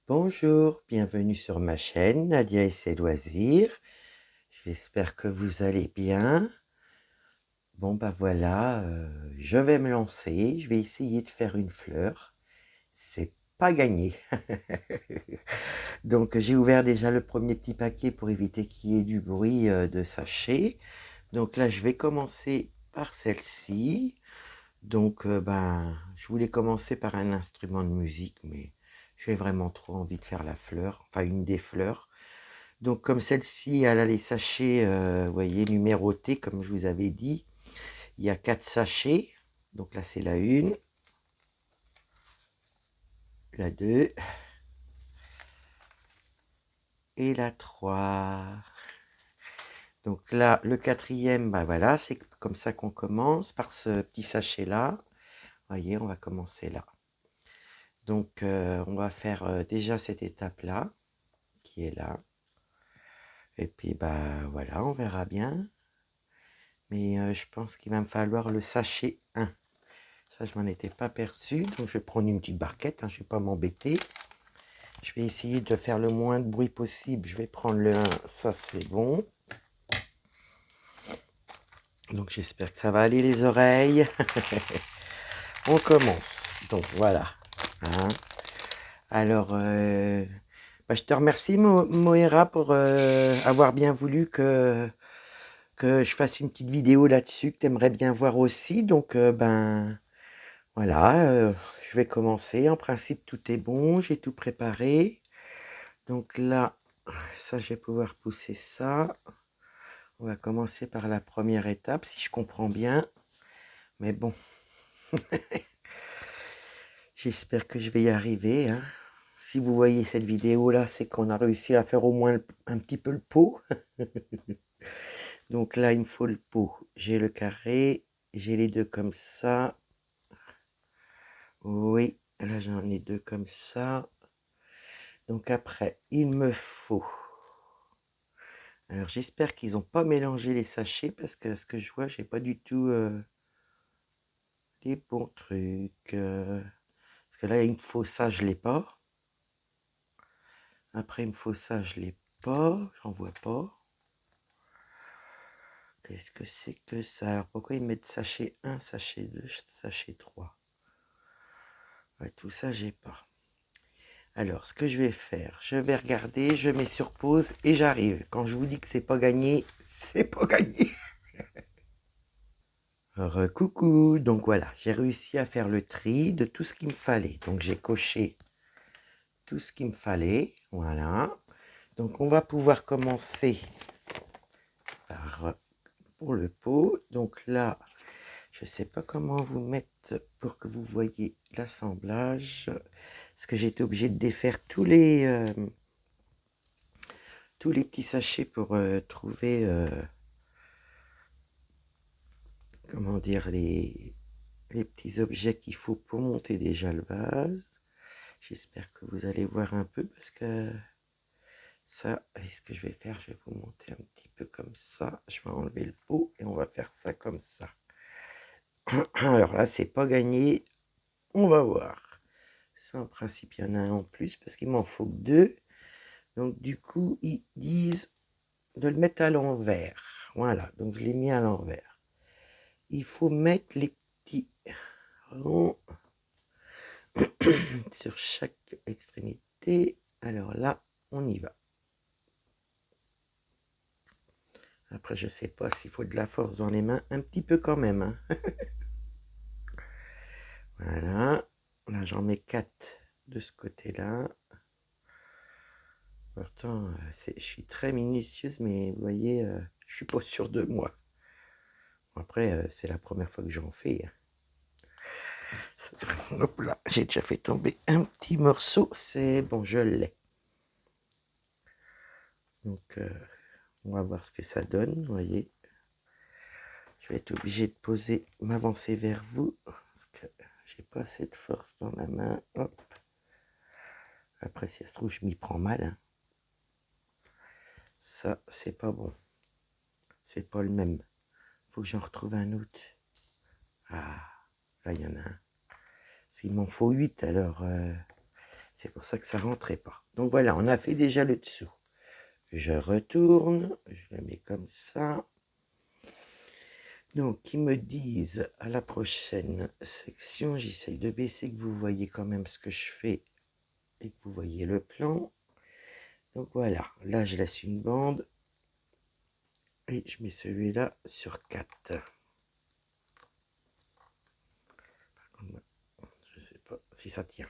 Bonjour, bienvenue sur ma chaîne Nadia et ses loisirs. J'espère que vous allez bien. Bon bah voilà, je vais me lancer. Je vais essayer de faire une fleur. C'est pas gagné. Donc j'ai ouvert déjà le premier petit paquet pour éviter qu'il y ait du bruit de sachet. Donc là je vais commencer par celle-ci. Donc je voulais commencer par un instrument de musique, mais j'ai vraiment trop envie de faire la fleur, enfin une des fleurs. Donc comme celle-ci, elle a les sachets, vous voyez, numérotés, comme je vous avais dit. Il y a 4 sachets. Donc là, c'est la 1, la 2 et la 3. Donc là, le quatrième, bah voilà, c'est comme ça qu'on commence, par ce petit sachet-là. Vous voyez, on va commencer là. Donc on va faire déjà cette étape-là, qui est là. Et puis bah voilà, on verra bien. Mais je pense qu'il va me falloir le sachet 1. Ça, je m'en étais pas perçu. Donc, je vais prendre une petite barquette. Hein, je ne vais pas m'embêter. Je vais essayer de faire le moins de bruit possible. Je vais prendre le 1. Ça, c'est bon. Donc, j'espère que ça va aller les oreilles. On commence. Donc, voilà. Hein. Alors, je te remercie, Moira, pour avoir bien voulu que je fasse une petite vidéo là-dessus, que tu aimerais bien voir aussi. Donc, voilà, je vais commencer. En principe, tout est bon. J'ai tout préparé. Donc là, ça, je vais pouvoir pousser ça. On va commencer par la première étape, si je comprends bien. Mais bon, j'espère que je vais y arriver. Hein. Si vous voyez cette vidéo-là, c'est qu'on a réussi à faire au moins un petit peu le pot. Donc là, il me faut le pot. J'ai le carré, j'ai les deux comme ça. Oui, là, j'en ai deux comme ça. Donc après, il me faut... Alors j'espère qu'ils n'ont pas mélangé les sachets parce que ce que je vois, j'ai pas du tout les bons trucs. Parce que là, il me faut ça, je l'ai pas. Après, il me faut ça, je l'ai pas. J'en vois pas. Qu'est-ce que c'est que ça? Alors pourquoi ils mettent sachet 1, sachet 2, sachet 3? Ouais, tout ça, j'ai pas. Alors, ce que je vais faire, je vais regarder, je mets sur pause et j'arrive. Quand je vous dis que c'est pas gagné, c'est pas gagné. Coucou, donc voilà, j'ai réussi à faire le tri de tout ce qu'il me fallait. Donc j'ai coché tout ce qu'il me fallait, voilà. Donc on va pouvoir commencer par, pour le pot. Donc là, je ne sais pas comment vous mettre pour que vous voyez l'assemblage. Parce que j'ai été obligé de défaire tous les petits sachets pour trouver, comment dire, les petits objets qu'il faut pour monter déjà le vase. J'espère que vous allez voir un peu parce que ça, ce que je vais faire, je vais vous monter un petit peu comme ça. Je vais enlever le pot et on va faire ça comme ça. Alors là, c'est pas gagné. On va voir. Ça, en principe, il y en a un en plus parce qu'il m'en faut que deux. Donc, du coup, ils disent de le mettre à l'envers. Voilà, donc je l'ai mis à l'envers. Il faut mettre les petits ronds sur chaque extrémité. Alors là, on y va. Après, je sais pas s'il faut de la force dans les mains. Un petit peu quand même. Hein. Voilà. Là, j'en mets 4 de ce côté-là. Pourtant, je suis très minutieuse, mais vous voyez, je suis pas sûre de moi. Après, c'est la première fois que j'en fais. Hop là, j'ai déjà fait tomber un petit morceau. C'est bon, je l'ai. Donc, on va voir ce que ça donne, vous voyez. Je vais être obligé de poser, m'avancer vers vous, parce que j'ai pas assez de force dans la main. Hop. Après, si ça se trouve, je m'y prends mal. Hein. Ça, c'est pas bon. C'est pas le même. Faut que j'en retrouve un autre. Ah, là, il y en a un. S'il m'en faut 8, alors C'est pour ça que ça rentrait pas. Donc voilà, on a fait déjà le dessous. Je retourne, je le mets comme ça. Donc, ils me disent à la prochaine section, j'essaye de baisser que vous voyez quand même ce que je fais et que vous voyez le plan. Donc voilà, là je laisse une bande et je mets celui-là sur 4. Je ne sais pas si ça tient.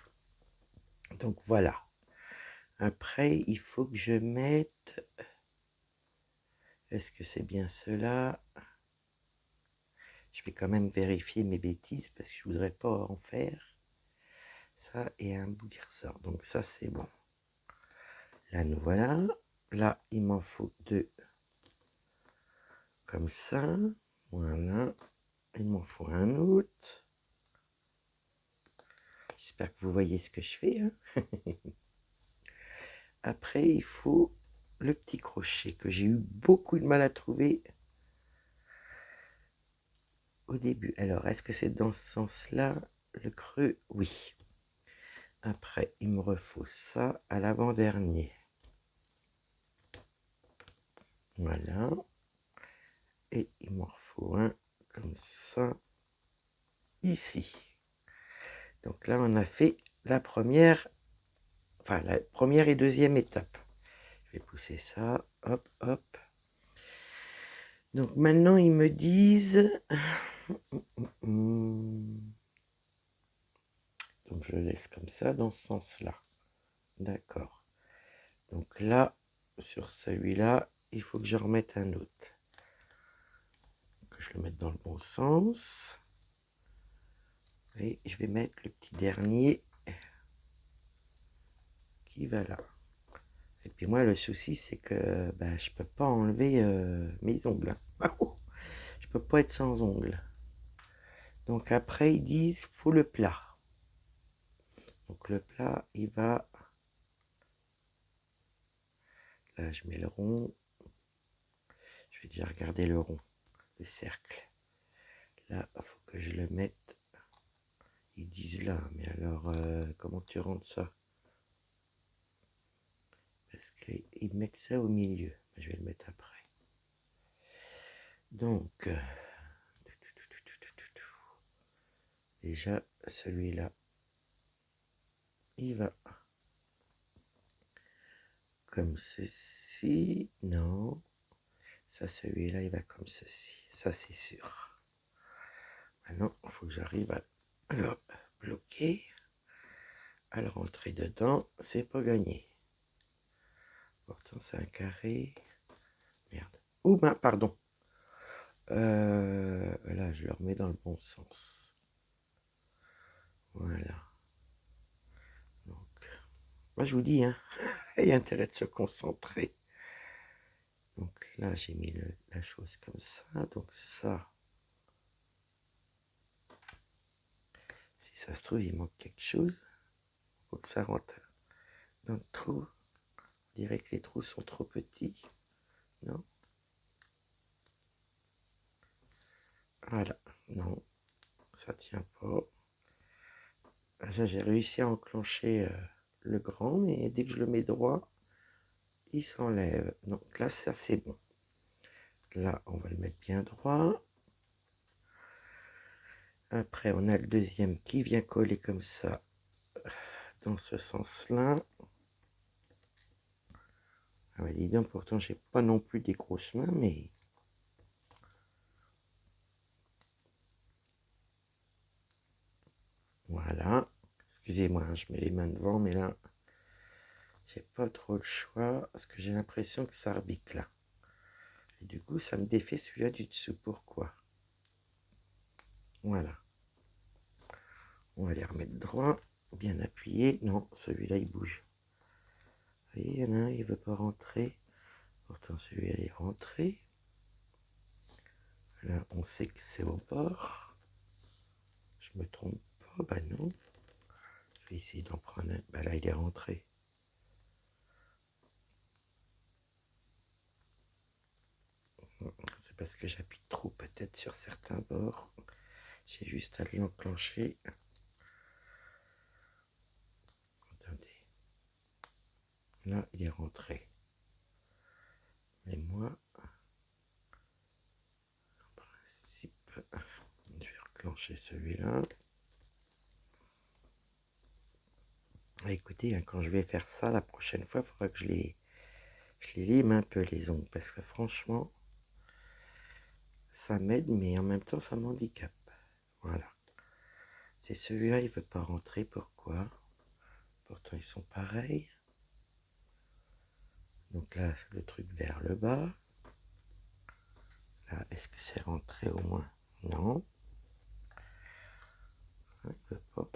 Donc voilà. Après, il faut que je mette... Est-ce que c'est bien cela? Je vais quand même vérifier mes bêtises parce que je voudrais pas en faire. Ça et un bout qui ressort. Donc ça, c'est bon. Là, nous voilà. Là, il m'en faut 2. Comme ça. Voilà. Il m'en faut un autre. J'espère que vous voyez ce que je fais. Hein. Après, il faut le petit crochet que j'ai eu beaucoup de mal à trouver au début. Alors, est-ce que c'est dans ce sens-là, le creux? Oui. Après, il me refaut ça à l'avant-dernier. Voilà. Et il m'en faut un comme ça, ici. Donc là, on a fait la première, enfin la première et deuxième étape. Je vais pousser ça, hop, hop. Donc maintenant, ils me disent... Donc je laisse comme ça, dans ce sens-là. D'accord. Donc là, sur celui-là, il faut que je remette un autre. Que je le mette dans le bon sens. Et je vais mettre le petit dernier qui va là. Et puis moi, le souci, c'est que ben, je peux pas enlever mes ongles. Je peux pas être sans ongles. Donc après, ils disent, faut le plat. Donc le plat, il va... Là, je mets le rond. Je vais déjà regarder le rond, le cercle. Là, il faut que je le mette. Ils disent là, mais alors, comment tu rentres ça? Parce qu'ils mettent ça au milieu. Je vais le mettre après. Donc, déjà, celui-là, il va comme ceci. Non. Ça, celui-là, il va comme ceci. Ça, c'est sûr. Maintenant, il faut que j'arrive à le bloquer. À le rentrer dedans. C'est pas gagné. Pourtant, c'est un carré. Merde. Oh, ben, pardon. Là, je le remets dans le bon sens. Voilà. Donc, moi, je vous dis, hein, il y a intérêt de se concentrer. Donc là, j'ai mis la chose comme ça. Donc ça, si ça se trouve, il manque quelque chose. Il faut que ça rentre dans le trou. On dirait que les trous sont trop petits. Non? Voilà. Non, ça tient pas. Là, j'ai réussi à enclencher le grand, mais dès que je le mets droit, il s'enlève. Donc là, ça c'est bon. Là, on va le mettre bien droit. Après, on a le deuxième qui vient coller comme ça, dans ce sens-là. Ah ouais, dis donc, pourtant, j'ai pas non plus des grosses mains, mais... Voilà. Excusez-moi, je mets les mains devant, mais là, j'ai pas trop le choix, parce que j'ai l'impression que ça arbique là. Et du coup, ça me défait celui-là du dessous. Pourquoi? Voilà. On va les remettre droit, bien appuyé. Non, celui-là, il bouge. Vous voyez, il y en a un, il veut pas rentrer. Pourtant, celui-là, il est rentré. Là, on sait que c'est au bord. Je me trompe pas, bah non. Je vais essayer d'en prendre un. Bah là, il est rentré. C'est parce que j'appuie trop peut-être sur certains bords. J'ai juste à l'enclencher. Attendez. Là, il est rentré. Mais moi, en principe, je vais reclencher celui-là. Écoutez, hein, quand je vais faire ça, la prochaine fois, il faudra que je les lime un peu les ongles. Parce que franchement, ça m'aide, mais en même temps, ça m'handicape. Voilà. C'est celui-là, il ne veut pas rentrer. Pourquoi? Pourtant, ils sont pareils. Donc là, le truc vers le bas. Là, est-ce que c'est rentré au moins? Non. Il ne veut pas.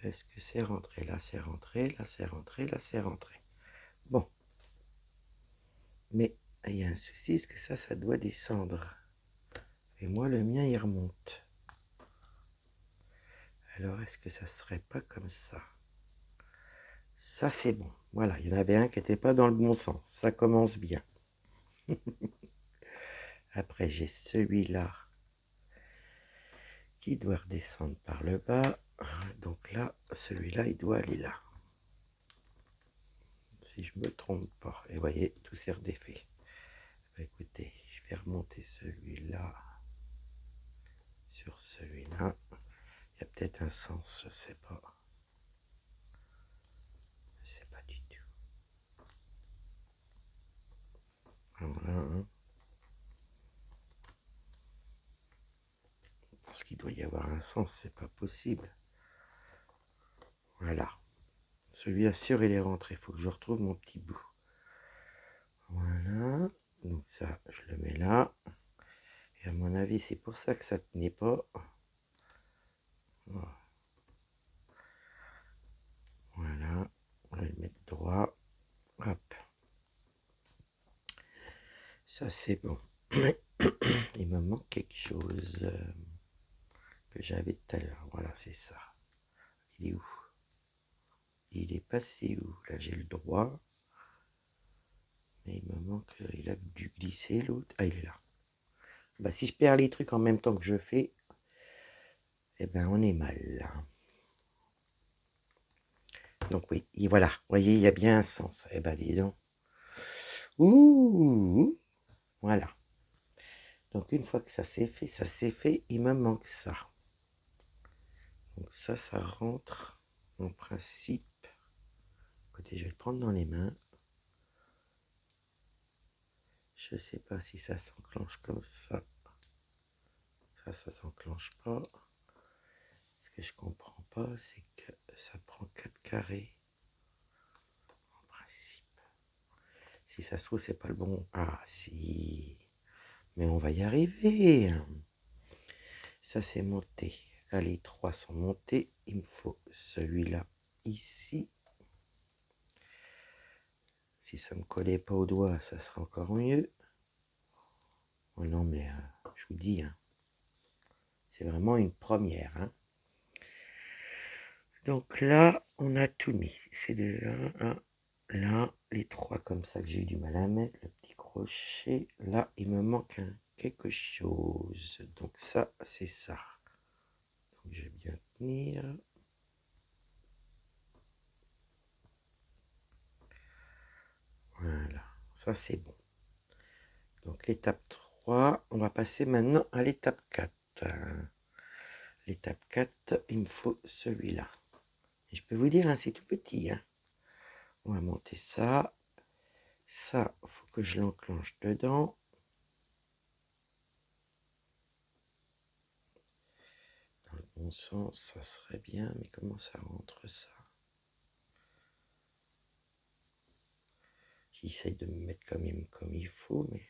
Est-ce que c'est rentré? Là, c'est rentré. Là, c'est rentré. Là, c'est rentré. Bon. Mais il y a un souci, c'est que ça doit descendre. Et moi, le mien, il remonte. Alors, est-ce que ça serait pas comme ça? Ça, c'est bon. Voilà, il y en avait un qui n'était pas dans le bon sens. Ça commence bien. Après, j'ai celui-là qui doit redescendre par le bas. Donc là, celui-là, il doit aller là. Si je me trompe pas. Et vous voyez, tout s'est redéfait. Écoutez, je vais remonter celui-là sur celui-là. Il y a peut-être un sens, je sais pas. Je sais pas du tout. Voilà, hein. Parce qu'il doit y avoir un sens, c'est pas possible. Voilà. Celui-là, sûr, il est rentré. Il faut que je retrouve mon petit bout. Voilà. Donc ça, je le mets là. Et à mon avis, c'est pour ça que ça tenait pas. Voilà. On va le mettre droit. Hop. Ça, c'est bon. Il me manque quelque chose que j'avais tout à l'heure. Voilà, c'est ça. Il est où? Il est passé où? Là, j'ai le droit. Mais il me manque... Il a dû glisser l'autre. Ah, il est là. Bah, si je perds les trucs en même temps que je fais, eh ben, on est mal, là. Donc oui, et voilà. Vous voyez, il y a bien un sens. Eh ben, dis donc. Ouh! Voilà. Donc une fois que ça s'est fait, il me manque ça. Donc ça rentre en principe. Écoutez, je vais le prendre dans les mains. Je ne sais pas si ça s'enclenche comme ça. Ça s'enclenche pas. Ce que je comprends pas, c'est que ça prend 4 carrés. En principe. Si ça se trouve, c'est pas le bon. Ah, si. Mais on va y arriver. Ça, c'est monté. Là, les 3 sont montés. Il me faut celui-là ici. Si ça ne me collait pas au doigt, ça serait encore mieux. Oh non, mais je vous dis, hein, c'est vraiment une première. Hein. Donc là, on a tout mis. C'est déjà là, les 3 comme ça que j'ai eu du mal à mettre. Le petit crochet. Là, il me manque quelque chose. Donc ça, c'est ça. Donc je vais bien tenir. Voilà, ça c'est bon. Donc l'étape 3, on va passer maintenant à l'étape 4. L'étape 4, il me faut celui-là. Et je peux vous dire, hein, c'est tout petit. Hein. On va monter ça. Ça, il faut que je l'enclenche dedans. Dans le bon sens, ça serait bien. Mais comment ça rentre ça? J'essaye de me mettre quand même comme il faut, mais...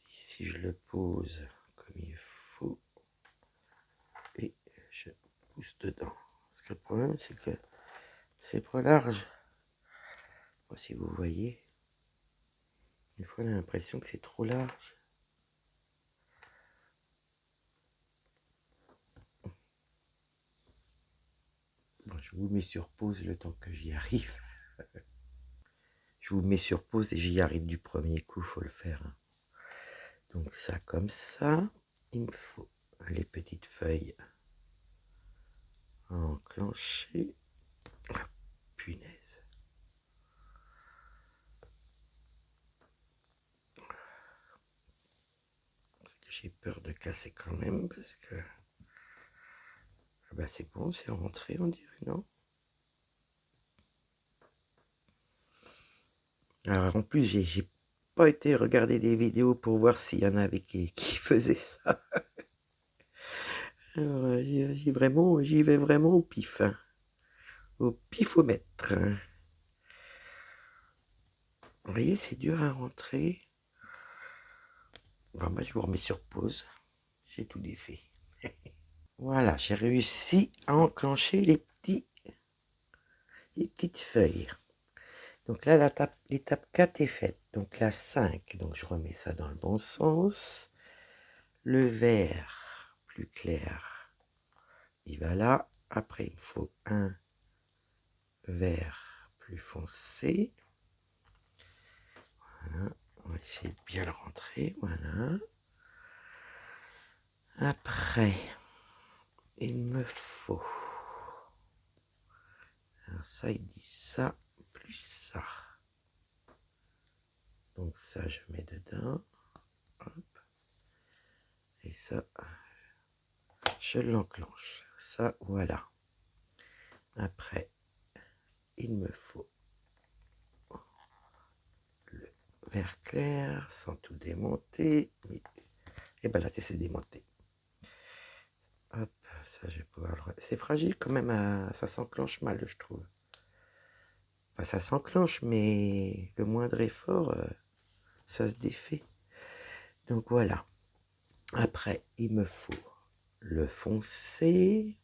Si je le pose comme il faut, et je pousse dedans. Parce que le problème, c'est que c'est pas large. Je sais pas si vous voyez. Des fois, on a l'impression que c'est trop large. Bon, je vous mets sur pause le temps que j'y arrive. Je vous mets sur pause et j'y arrive du premier coup, faut le faire. Hein. Donc ça, comme ça, il me faut les petites feuilles enclenchées. Ah, punaise. J'ai peur de casser quand même parce que ah bah c'est bon, c'est rentré on dirait, non? Alors en plus j'ai pas été regarder des vidéos pour voir s'il y en avait qui faisaient ça. Alors j'y vais vraiment au pif, hein. Au pifomètre. Vous voyez, c'est dur à rentrer. Bon, bah, je vous remets sur pause. J'ai tout défait. Voilà, j'ai réussi à enclencher les petites feuilles. Donc là, l'étape 4 est faite. Donc la 5, donc je remets ça dans le bon sens. Le vert plus clair, il va là. Après, il me faut un vert plus foncé. Voilà, on va essayer de bien le rentrer. Voilà. Après, il me faut... Alors ça, il dit ça, plus ça. Donc ça, je mets dedans. Hop. Et ça, je l'enclenche. Ça, voilà. Après, il me faut le vert clair, sans tout démonter. Et ben là, c'est démonté. Hop, ça, je vais pouvoir le... C'est fragile quand même, ça s'enclenche mal, je trouve. Enfin, ça s'enclenche, mais le moindre effort, ça se défait. Donc voilà. Après, il me faut le foncé.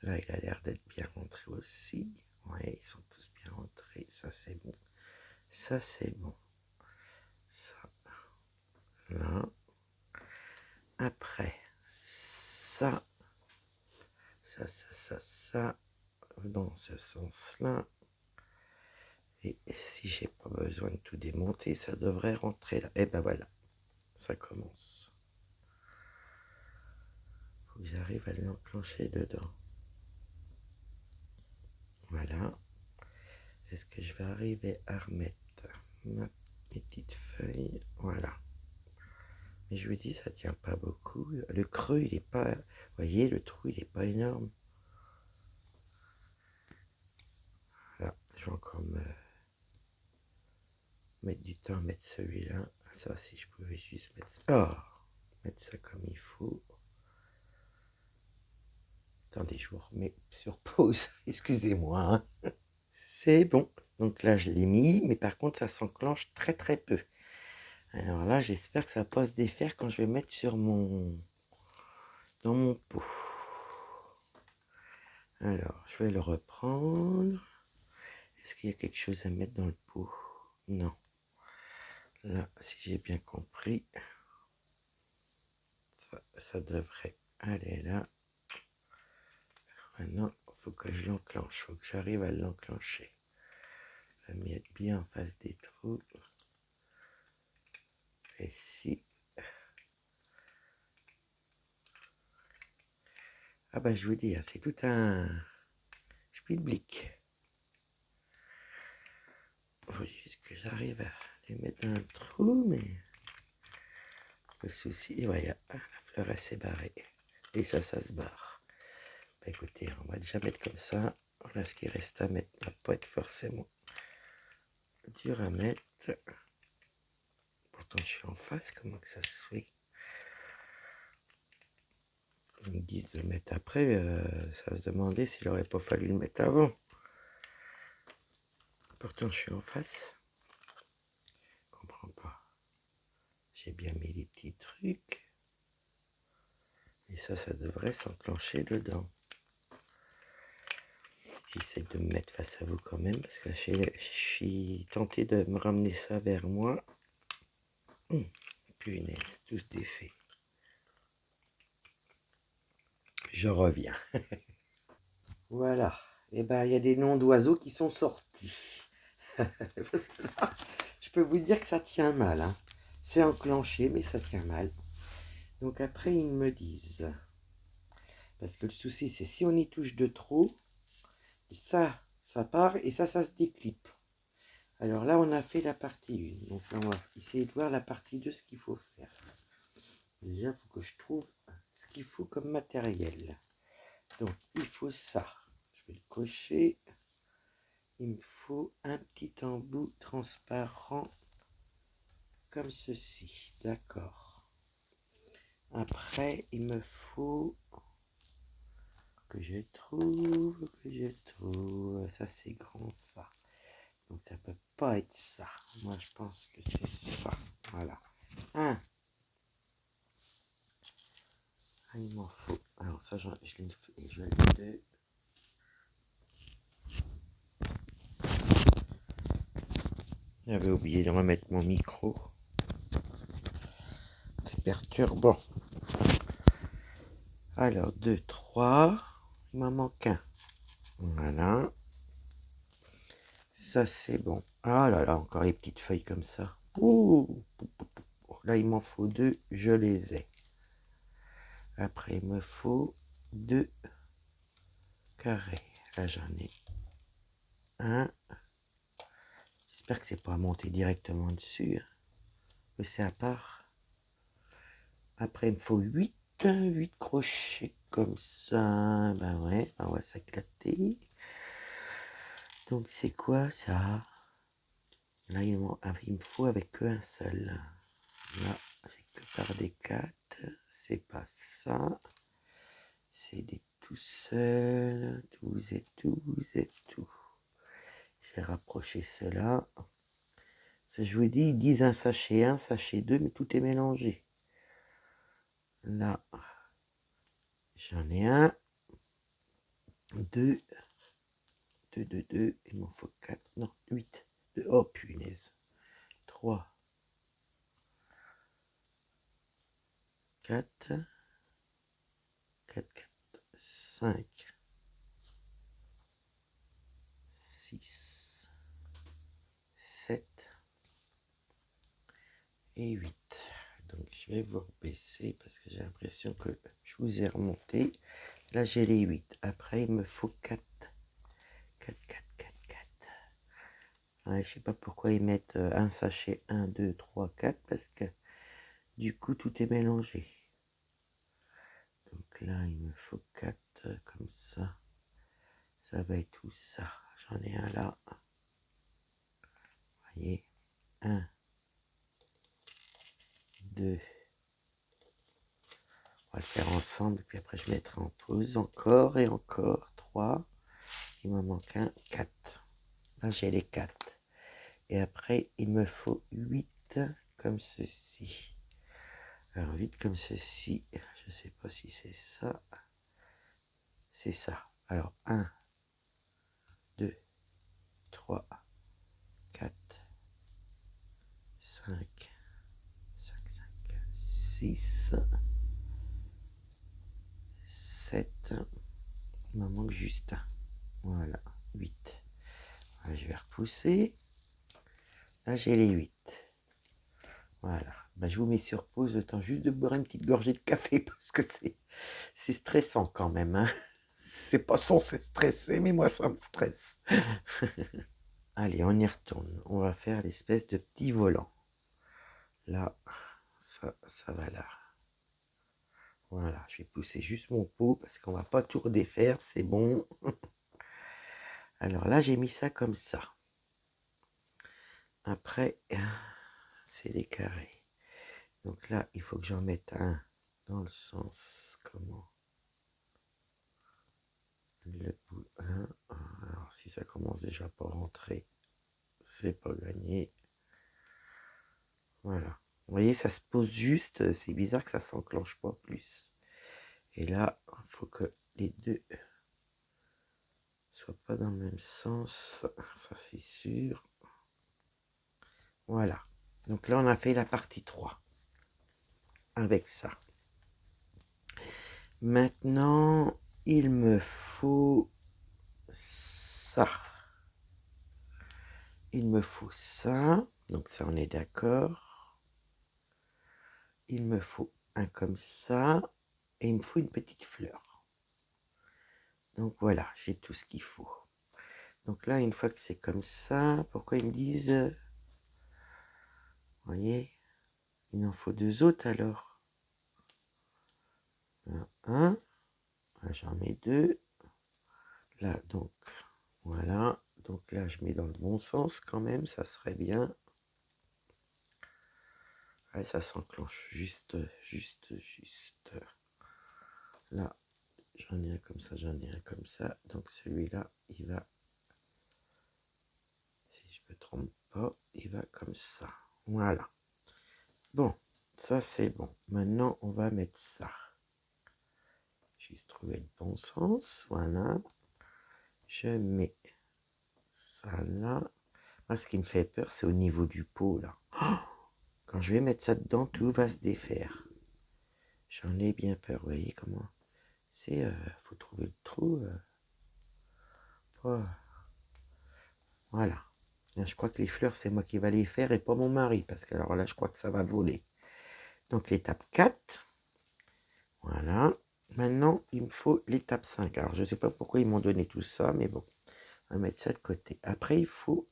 Là, il a l'air d'être bien rentré aussi. Ouais, ils sont tous bien rentrés. Ça, c'est bon. Ça, c'est bon. Ça, là. Après, ça, dans ce sens-là. Et si j'ai pas besoin de tout démonter, ça devrait rentrer là. Et ben voilà, ça commence. Faut que j'arrive à l'enclencher dedans. Voilà. Est-ce que je vais arriver à remettre mes petites feuilles? Voilà. Mais je vous dis, ça tient pas beaucoup. Le creux, il est pas... Vous voyez, le trou, il est pas énorme. Voilà, je vais encore mettre du temps à mettre celui-là. Ça, si je pouvais juste mettre ça comme il faut. Attendez, je vous remets sur pause. Excusez-moi. Hein. C'est bon. Donc là, je l'ai mis, mais par contre, ça s'enclenche très très peu. Alors là, j'espère que ça va pas se défaire quand je vais mettre dans mon pot. Alors, je vais le reprendre. Est-ce qu'il y a quelque chose à mettre dans le pot? Non. Là, si j'ai bien compris, ça devrait aller là. Maintenant, il faut que je l'enclenche. Il faut que j'arrive à l'enclencher. Je vais mettre bien en face des trous. Et si... Ah bah je vous dis, c'est tout un schmilblick. Il faut juste que j'arrive à les mettre dans le trou, mais le souci, voilà, la fleur elle s'est barrée. Et ça se barre. Bah écoutez, on va déjà mettre comme ça. Voilà ce qui reste à mettre. Ça va pas être forcément dur à mettre. Pourtant je suis en face, comment que ça se fait? Ils me disent de le mettre après, ça se demandait s'il aurait pas fallu le mettre avant. Pourtant je suis en face. Je comprends pas. J'ai bien mis les petits trucs. Et ça devrait s'enclencher dedans. J'essaie de me mettre face à vous quand même, parce que je suis tenté de me ramener ça vers moi. Punaise, tout défait. Je reviens. Voilà. Et ben, il y a des noms d'oiseaux qui sont sortis. Parce que là, je peux vous dire que ça tient mal. Hein. C'est enclenché, mais ça tient mal. Donc après, ils me disent, parce que le souci, c'est si on y touche de trop, ça part et ça se déclipe. Alors là, on a fait la partie 1. Donc là, on va essayer de voir la partie 2, ce qu'il faut faire. Déjà, il faut que je trouve ce qu'il faut comme matériel. Donc, il faut ça. Je vais le cocher. Il me faut un petit embout transparent comme ceci. D'accord. Après, il me faut que je trouve. Ça, c'est grand, ça. Donc, ça peut pas être ça. Moi, je pense que c'est ça. Voilà. Il m'en faut. Alors, ça, je l'ai fait. Et je vais le faire. J'avais oublié de remettre mon micro. C'est perturbant. Alors, 2, 3. Il m'en manque un. Voilà. Ça, c'est bon. Ah là là, encore les petites feuilles comme ça. Ouh. Là, il m'en faut 2. Je les ai. Après, il me faut 2 carrés. Là, j'en ai un. J'espère que c'est pas monté directement dessus. Mais c'est à part. Après, il me faut 8 crochets comme ça. Ben ouais, on va s'éclater. Donc, c'est quoi ça? Là, il me faut avec qu'un seul. Là, j'ai que par des 4. C'est pas ça. C'est des tout seuls. 12 et 12 et tout. Je vais rapprocher cela. Je vous dis, ils disent un sachet 2, mais tout est mélangé. Là, j'en ai un. 2. 2. Il m'en faut 4. Non, 8. Oh, punaise. 3. 4. 4, 5. 6. 7. Et 8. Donc, je vais vous baisser parce que j'ai l'impression que je vous ai remonté. Là, j'ai les 8. Après, il me faut 4. 4. Ouais, je sais pas pourquoi ils mettent un sachet 1, 2, 3, 4 parce que du coup, tout est mélangé. Donc là, il me faut 4 comme ça. Ça va être tout ça. J'en ai un là. Vous voyez, 1, 2. On va le faire ensemble. Puis après, je mettrai en pause. Encore et encore. 3. Il m'en manque un. 4. Là, j'ai les 4. Et après, il me faut 8 comme ceci. Alors, 8 comme ceci. Je ne sais pas si c'est ça. C'est ça. Alors, 1, 2, 3, 4, 5, 6, 7. Il m'en manque juste un. Voilà, 8. Voilà, je vais repousser. Là, j'ai les 8. Voilà. Ben, je vous mets sur pause le temps juste de boire une petite gorgée de café parce que c'est stressant quand même. Hein. C'est pas censé stresser, mais moi, ça me stresse. Allez, on y retourne. On va faire l'espèce de petit volant. Là, ça va là. Voilà, je vais pousser juste mon pot parce qu'on va pas tout redéfaire, c'est bon. Alors là, j'ai mis ça comme ça. Après, c'est des carrés. Donc là, il faut que j'en mette un dans le sens, comment? Le bout 1. Alors si ça commence déjà pas à rentrer, c'est pas gagné. Voilà. Vous voyez, ça se pose juste. C'est bizarre que ça s'enclenche pas plus. Et là, il faut que les deux soient pas dans le même sens. Ça, c'est sûr. Voilà. Donc là, on a fait la partie 3. Avec ça. Maintenant, il me faut ça. Il me faut ça. Donc ça, on est d'accord. Il me faut un comme ça, et il me faut une petite fleur. Donc voilà, j'ai tout ce qu'il faut. Donc là, une fois que c'est comme ça, pourquoi ils me disent, vous voyez, il en faut 2 autres alors. Un, j'en mets 2. Là, donc, voilà. Donc là, je mets dans le bon sens quand même, ça serait bien. Ouais, ça s'enclenche juste. Là, j'en ai un comme ça, j'en ai un comme ça. Donc celui-là, il va, si je me trompe pas, il va comme ça. Voilà. Bon, ça c'est bon. Maintenant, on va mettre ça. Juste trouver le bon sens. Voilà. Je mets ça là. Moi, ce qui me fait peur, c'est au niveau du pot là. Quand je vais mettre ça dedans, tout va se défaire. J'en ai bien peur. Vous voyez comment c'est, faut trouver le trou. Voilà. Je crois que les fleurs, c'est moi qui va les faire et pas mon mari. Parce que alors là, je crois que ça va voler. Donc l'étape 4. Voilà. Maintenant, il me faut l'étape 5. Alors, je ne sais pas pourquoi ils m'ont donné tout ça, mais bon. On va mettre ça de côté. Après, il faut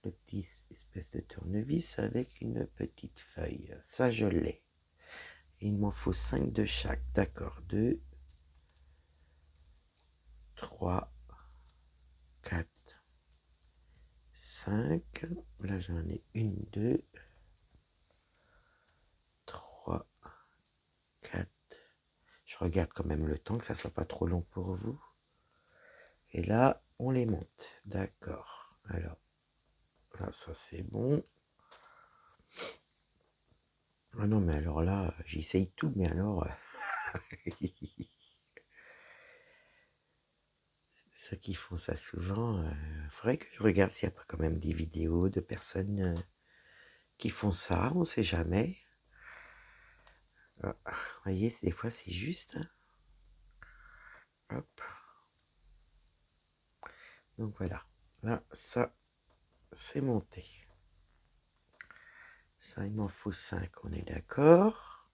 le petit espèce de tournevis avec une petite feuille. Ça, je l'ai. Il m'en faut 5 de chaque. D'accord. 2, 3, 4, 5. Là, j'en ai 1, 2, 3, 4. Je regarde quand même le temps, que ça ne soit pas trop long pour vous. Et là, on les monte. D'accord. Alors, là, ça c'est bon. Ah non, mais alors là, j'essaye tout, mais alors... ceux qui font ça souvent, faudrait que je regarde s'il n'y a pas quand même des vidéos de personnes qui font ça, on ne sait jamais. Ah, vous voyez, des fois c'est juste. Hop. Donc voilà, là, ça, c'est monté. Ça, il m'en faut 5, on est d'accord.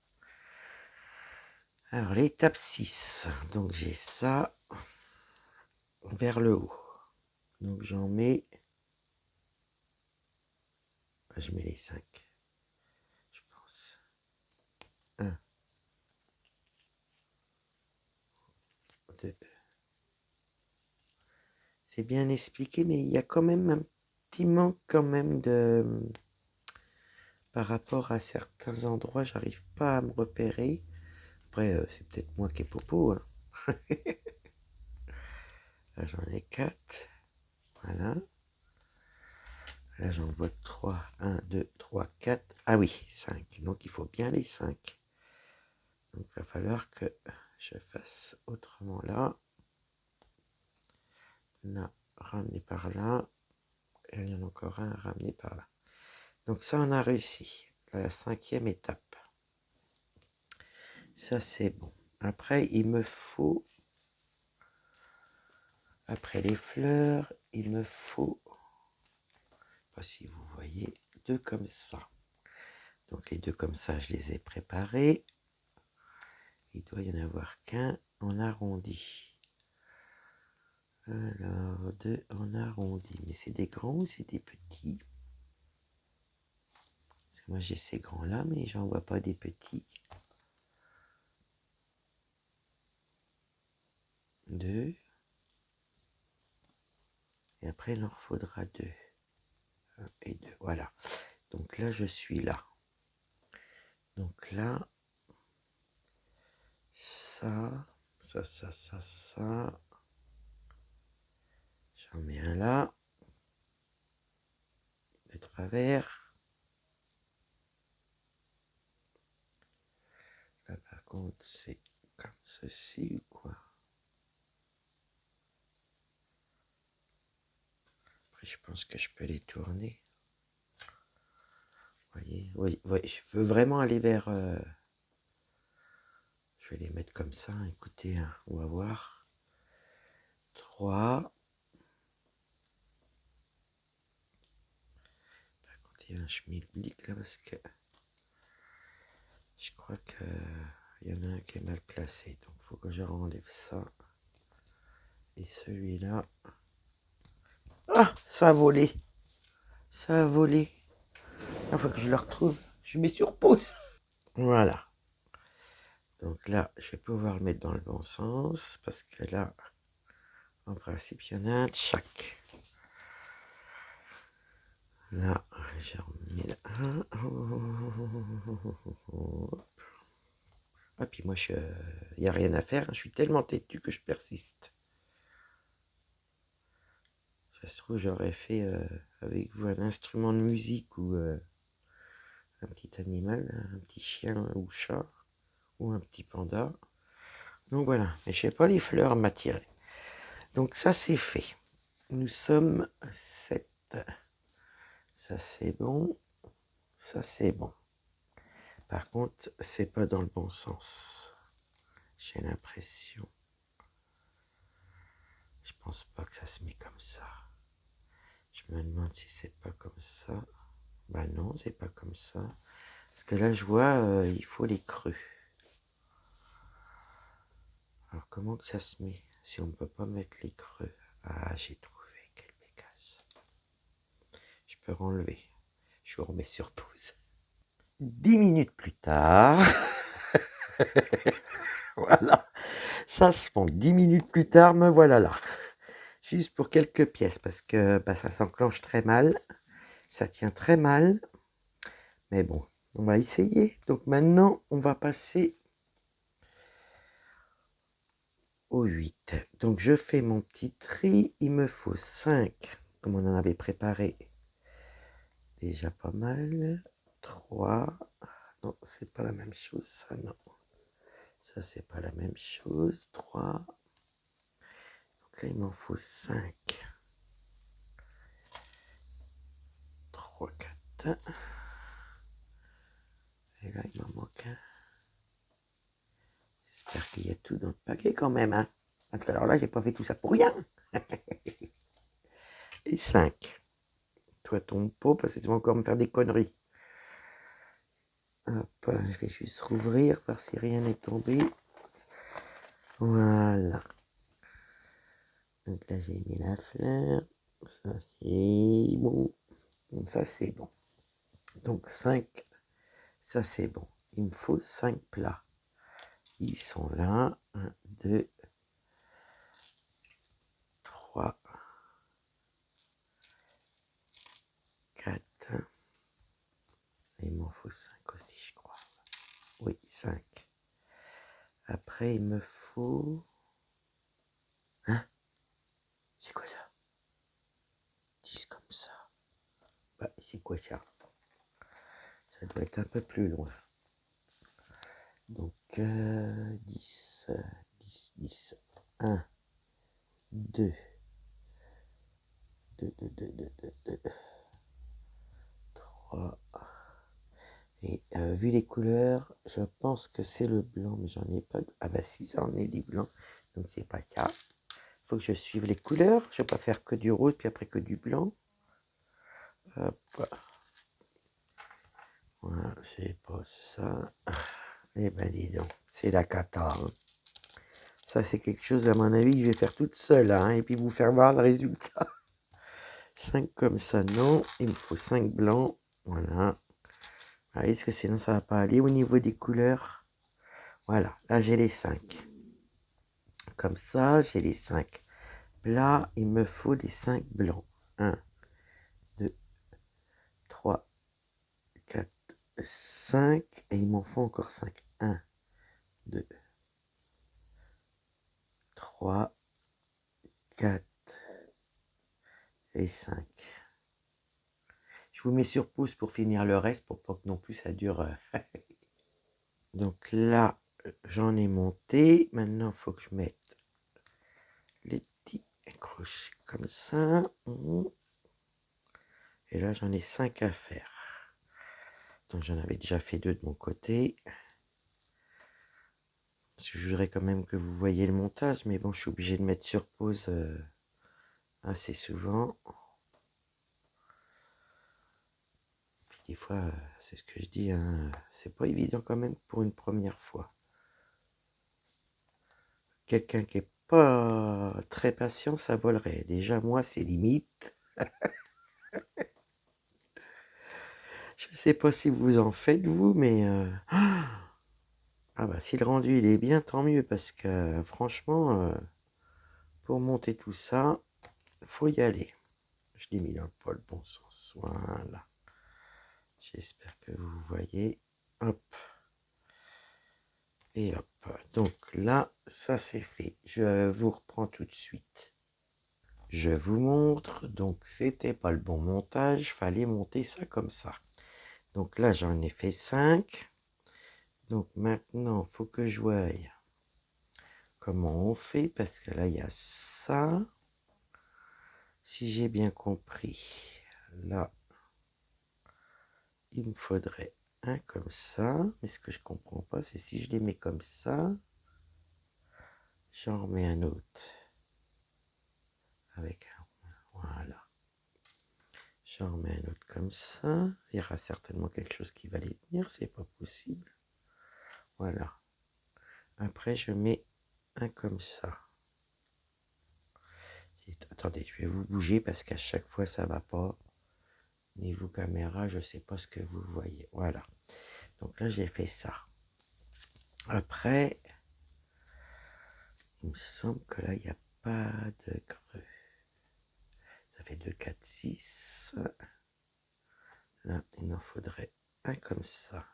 Alors, l'étape 6, donc j'ai ça vers le haut. Donc j'en mets... je mets les 5, je pense. 1, 2. C'est bien expliqué, mais il y a quand même un petit manque quand même de... par rapport à certains endroits, j'arrive pas à me repérer. Après, c'est peut-être moi qui est popo. Hein. Là, j'en ai 4. Voilà. Là, j'en vois 3. 1, 2, 3, 4. Ah oui, 5. Donc, il faut bien les 5. Donc, il va falloir que je fasse autrement là. Là, ramener par là. Et il y en a encore un à ramener par là. Donc, ça, on a réussi. La 5e étape. Ça, c'est bon. Après, il me faut... après les fleurs, il me faut... pas si vous voyez, 2 comme ça. Donc, les 2 comme ça, je les ai préparés. Il doit y en avoir qu'un en arrondi. Alors, 2 en arrondi. Mais c'est des grands ou c'est des petits? Parce que moi, j'ai ces grands-là, mais j'en vois pas des petits. 2. Et après, il en faudra 2. 1 et 2. Voilà. Donc là, je suis là. Donc là, ça. J'en mets un là. De travers. Là, par contre, c'est comme ceci ou quoi? Après, je pense que je peux les tourner. Vous voyez? Oui, oui, je veux vraiment aller vers... je vais les mettre comme ça. Écoutez, hein, on va voir. 3. Par contre, il y a un schmilblick là parce que... Je crois qu'il y en a un qui est mal placé, donc il faut que je renlève ça. Et celui-là... Ah, ça a volé. Ça a volé. Il faut que je le retrouve. Je mets sur pause. Voilà. Donc là, je vais pouvoir le mettre dans le bon sens, parce que là, en principe, il y en a un de chaque. Là, je remets un. Ah, puis moi, il n'y a rien à faire. Je suis tellement têtu que je persiste. Ça se trouve, j'aurais fait avec vous un instrument de musique ou un petit animal, un petit chien ou chat, ou un petit panda. Donc voilà, mais je sais pas, les fleurs m'attiraient. Donc ça, c'est fait. Nous sommes 7. Ça, c'est bon. Ça, c'est bon. Par contre, c'est pas dans le bon sens. J'ai l'impression. Je pense pas que ça se met comme ça. Je me demande si c'est pas comme ça. Bah non, c'est pas comme ça. Parce que là, je vois, il faut les creux. Alors, comment que ça se met si on ne peut pas mettre les creux? Ah, j'ai trouvé. Quelle bécasse. Je peux renlever. Je vous remets sur pause. 10 minutes plus tard. Voilà. Ça se fond. 10 minutes plus tard, me voilà là. Juste pour quelques pièces parce que bah, ça s'enclenche très mal. Ça tient très mal. Mais bon, on va essayer. Donc maintenant, on va passer au 8. Donc je fais mon petit tri. Il me faut 5, comme on en avait préparé. Déjà pas mal. 3. Non, c'est pas la même chose, ça, non. Ça, c'est pas la même chose. 3. Donc là, il m'en faut 5. 3, 4. Et là, il m'en manque un. J'espère qu'il y a tout dans le paquet quand même, hein. Parce que alors là, j'ai pas fait tout ça pour rien. Et 5. Toi, tombe pas parce que tu vas encore me faire des conneries. Hop, je vais juste rouvrir, voir si rien n'est tombé. Voilà. Donc là, j'ai mis la fleur. Ça, c'est bon. Donc ça, c'est bon. Donc 5, ça, c'est bon. Il me faut 5 plats. Ils sont là. 1, 2, 3, 4. Il m'en faut 5 aussi, je crois. Oui, 5. Après, il me faut... Hein? C'est quoi ça? 10 comme ça. Bah, c'est quoi ça? Ça doit être un peu plus loin. Donc, 10, 10, 10. 1, 2, 2, 2, 2, 2, 2, 2, 3. Et vu les couleurs, je pense que c'est le blanc, mais j'en ai pas. Ah bah si, ça en est du blanc. Donc, c'est pas ça. Faut que je suive les couleurs. Je vais pas faire que du rose, puis après que du blanc. Hop. Voilà, c'est pas ça. Eh ben dis donc, c'est la cata. Hein. Ça, c'est quelque chose, à mon avis, que je vais faire toute seule. Hein, et puis vous faire voir le résultat. 5 comme ça, non. Il me faut 5 blancs. Voilà. Ah, est-ce que sinon ça va pas aller au niveau des couleurs? Voilà, là j'ai les 5. Comme ça, j'ai les 5. Là, il me faut les 5 blancs. 1, 2, 3, 4, 5. Et il m'en faut encore 5. 1, 2, 3, 4 et 5. Je vous mets sur pause pour finir le reste, pour pas que non plus ça dure. Donc là, j'en ai monté. Maintenant, il faut que je mette les petits crochets comme ça. Et là, j'en ai 5 à faire. Donc j'en avais déjà fait 2 de mon côté. Parce que je voudrais quand même que vous voyez le montage. Mais bon, je suis obligé de mettre sur pause assez souvent. Puis des fois, c'est ce que je dis, hein, C'est pas évident quand même pour une première fois. Quelqu'un qui est pas très patient, ça volerait. Déjà, moi, c'est limite. Je sais pas si vous en faites, vous, mais... Ah bah, si le rendu, il est bien, tant mieux, parce que, franchement, pour monter tout ça, faut y aller. Je l'ai mis dans pas le bon sens. Voilà. J'espère que vous voyez. Hop. Et hop. Donc là, ça c'est fait. Je vous reprends tout de suite. Je vous montre. Donc c'était pas le bon montage. Fallait monter ça comme ça. Donc là, j'en ai fait 5. Donc maintenant, il faut que je voie comment on fait. Parce que là, il y a ça. Si j'ai bien compris. Là, il me faudrait un comme ça. Mais ce que je comprends pas, c'est si je les mets comme ça. J'en remets un autre. Avec un. Voilà. J'en remets un autre comme ça. Il y aura certainement quelque chose qui va les tenir. C'est pas possible. Voilà. Après, je mets un comme ça. Et, attendez, je vais vous bouger parce qu'à chaque fois, ça va pas. Niveau caméra, je sais pas ce que vous voyez. Voilà. Donc là, j'ai fait ça. Après, il me semble que là, il n'y a pas de creux. Ça fait 2, 4, 6. Là, il en faudrait un comme ça.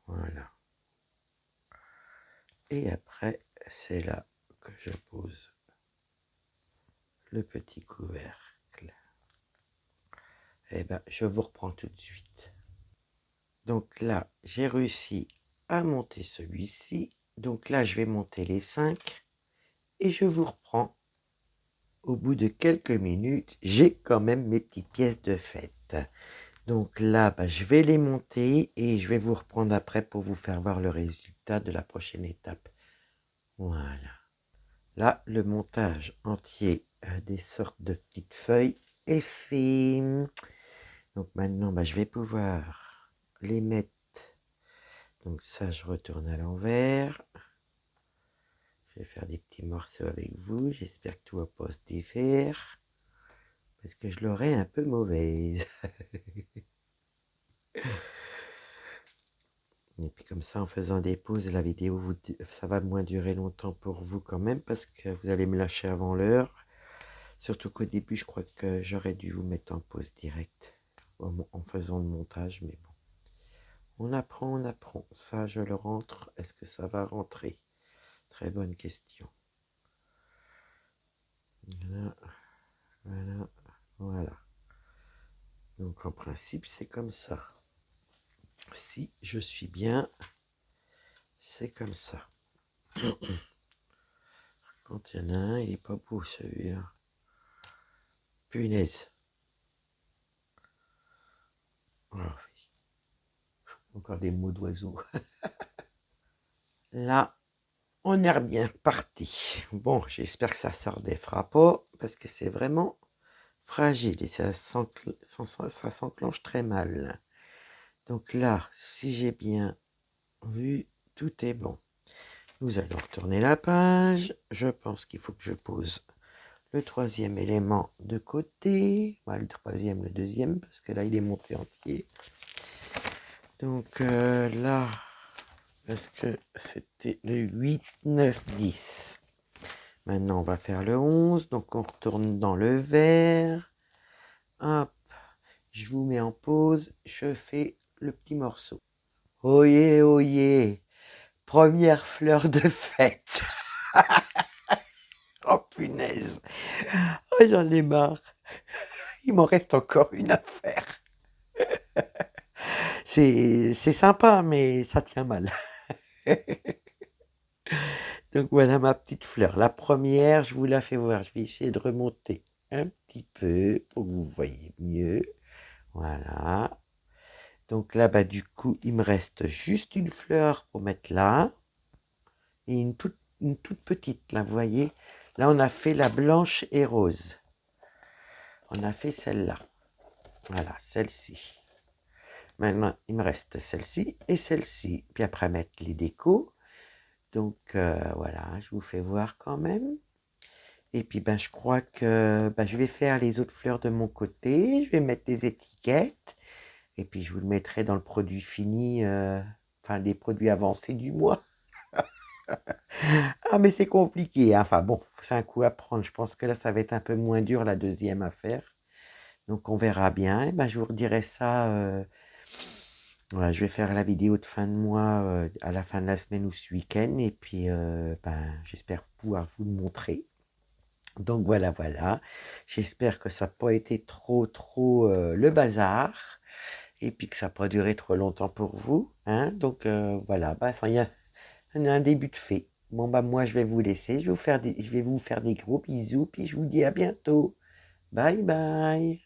Voilà. Et après, c'est là que je pose le petit couvercle. Et bien, je vous reprends tout de suite. Donc là, j'ai réussi à monter celui-ci. Donc là, je vais monter les 5. Et je vous reprends. Au bout de quelques minutes, j'ai quand même mes petites pièces de fête. Donc là, je vais les monter et je vais vous reprendre après pour vous faire voir le résultat de la prochaine étape. Voilà. Là, le montage entier des sortes de petites feuilles est fait. Donc maintenant, je vais pouvoir les mettre. Donc ça, je retourne à l'envers. Je vais faire des petits morceaux avec vous. J'espère que tout va pas se défaire. Parce que je l'aurai un peu mauvaise. Et puis comme ça, en faisant des pauses, la vidéo, ça va moins durer longtemps pour vous quand même. Parce que vous allez me lâcher avant l'heure. Surtout qu'au début, je crois que j'aurais dû vous mettre en pause directe. En faisant le montage, mais bon. On apprend, on apprend. Ça, je le rentre. Est-ce que ça va rentrer? Très bonne question. Voilà, voilà, voilà. Donc en principe, c'est comme ça. Si je suis bien, c'est comme ça. Quand il y en a un, il est pas beau celui-là. Punaise. Oh, oui. Encore des mots d'oiseau. Là, on est bien parti. Bon, j'espère que ça sort des pas parce que c'est vraiment fragile et ça s'enclenche très mal. Donc là, si j'ai bien vu, tout est bon. Nous allons retourner la page. Je pense qu'il faut que je pose le troisième élément de côté. Voilà, le troisième, le deuxième, parce que là, il est monté entier. Donc là, parce que c'était le 8, 9, 10. Maintenant, on va faire le 11. Donc, on retourne dans le vert. Hop, je vous mets en pause. Je fais le petit morceau. Oyez, oyez. Première fleur de fête. Oh punaise. Oh, j'en ai marre. Il m'en reste encore une à faire. C'est sympa, mais ça tient mal. Donc voilà ma petite fleur. La première, je vous la fais voir. Je vais essayer de remonter un petit peu pour que vous voyez mieux. Voilà. Donc là, du coup, il me reste juste une fleur pour mettre là. Et une toute petite, là, vous voyez. Là, on a fait la blanche et rose. On a fait celle-là. Voilà, celle-ci. Maintenant, il me reste celle-ci et celle-ci. Puis après, mettre les décos. Donc, voilà, je vous fais voir quand même. Et puis, ben, je crois que je vais faire les autres fleurs de mon côté. Je vais mettre des étiquettes. Et puis, je vous le mettrai dans le produit fini, enfin, des produits avancés du mois. Ah, mais c'est compliqué, hein. Enfin, bon, c'est un coup à prendre. Je pense que là, ça va être un peu moins dur, la deuxième affaire. Donc, on verra bien. Et ben, je vous redirai ça. Voilà, je vais faire la vidéo de fin de mois à la fin de la semaine ou ce week-end. Et puis, j'espère pouvoir vous le montrer. Donc voilà, voilà. J'espère que ça n'a pas été trop le bazar et puis que ça n'a pas duré trop longtemps pour vous, hein. Donc voilà, enfin, il y a un début de fait. Bon, moi, je vais vous laisser. Je vais vous faire des gros bisous, puis je vous dis à bientôt. Bye bye.